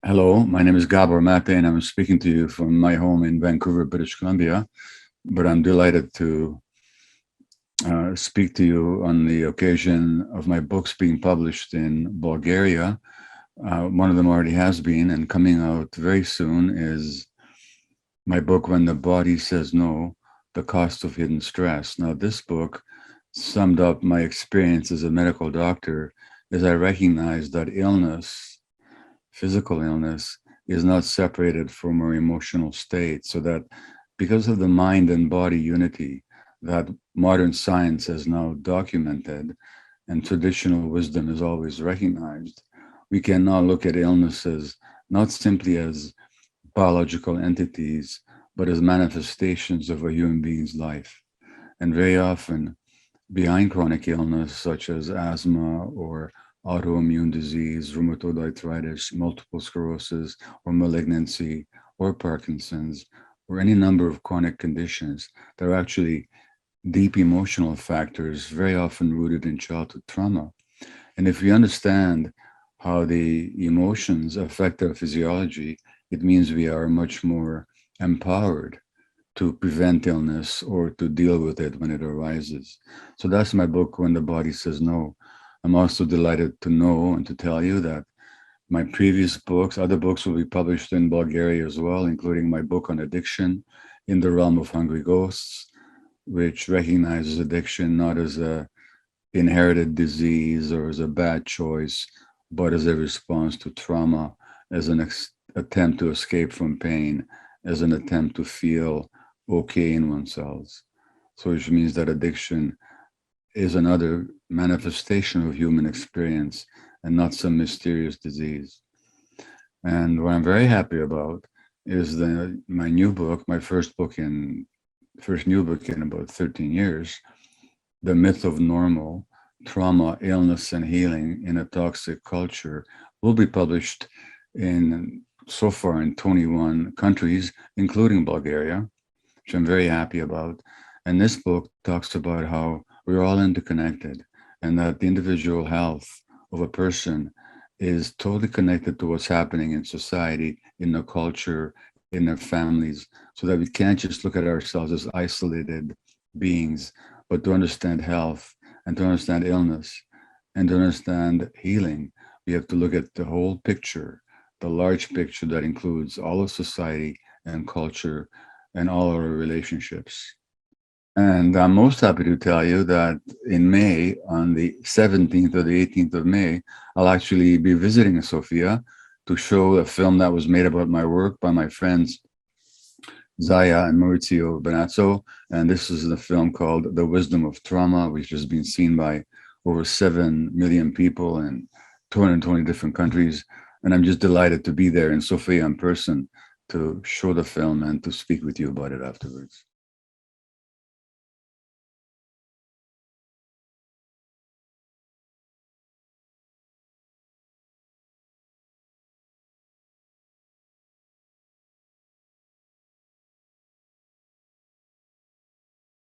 Hello, my name is Gabor Mate, and I'm speaking to you from my home in Vancouver, British Columbia. But I'm delighted to speak to you on the occasion of my books being published in Bulgaria. One of them already has been, and coming out very soon is my book, When the Body Says No, The Cost of Hidden Stress. Now, this book summed up my experience as a medical doctor as I recognized that illness, physical illness, is not separated from our emotional state, so that because of the mind and body unity that modern science has now documented and traditional wisdom is always recognized, we can now look at illnesses not simply as biological entities, but as manifestations of a human being's life. And very often, behind chronic illness such as asthma or autoimmune disease, rheumatoid arthritis, multiple sclerosis, or malignancy, or Parkinson's, or any number of chronic conditions, there are actually deep emotional factors, very often rooted in childhood trauma. And if we understand how the emotions affect our physiology, it means we are much more empowered to prevent illness or to deal with it when it arises. So that's my book, When the Body Says No. I'm also delighted to know and to tell you that my previous books, other books will be published in Bulgaria as well, including my book on addiction, In the Realm of Hungry Ghosts, which recognizes addiction not as a inherited disease or as a bad choice, but as a response to trauma, as an attempt to escape from pain, as an attempt to feel okay in oneself. So which means that addiction is another manifestation of human experience and not some mysterious disease. And what I'm very happy about is my new book, my first new book in about 13 years, The Myth of Normal, Trauma, Illness, and Healing in a Toxic Culture, will be published so far in 21 countries, including Bulgaria, which I'm very happy about. And this book talks about how we're all interconnected and that the individual health of a person is totally connected to what's happening in society, in their culture, in their families, so that we can't just look at ourselves as isolated beings, but to understand health and to understand illness and to understand healing, we have to look at the whole picture, the large picture that includes all of society and culture and all our relationships. And I'm most happy to tell you that in May, on the 17th or the 18th of May, I'll actually be visiting Sofia to show a film that was made about my work by my friends Zaya and Maurizio Benazzo. And this is the film called The Wisdom of Trauma, which has been seen by over 7 million people in 220 different countries. And I'm just delighted to be there in Sofia in person to show the film and to speak with you about it afterwards.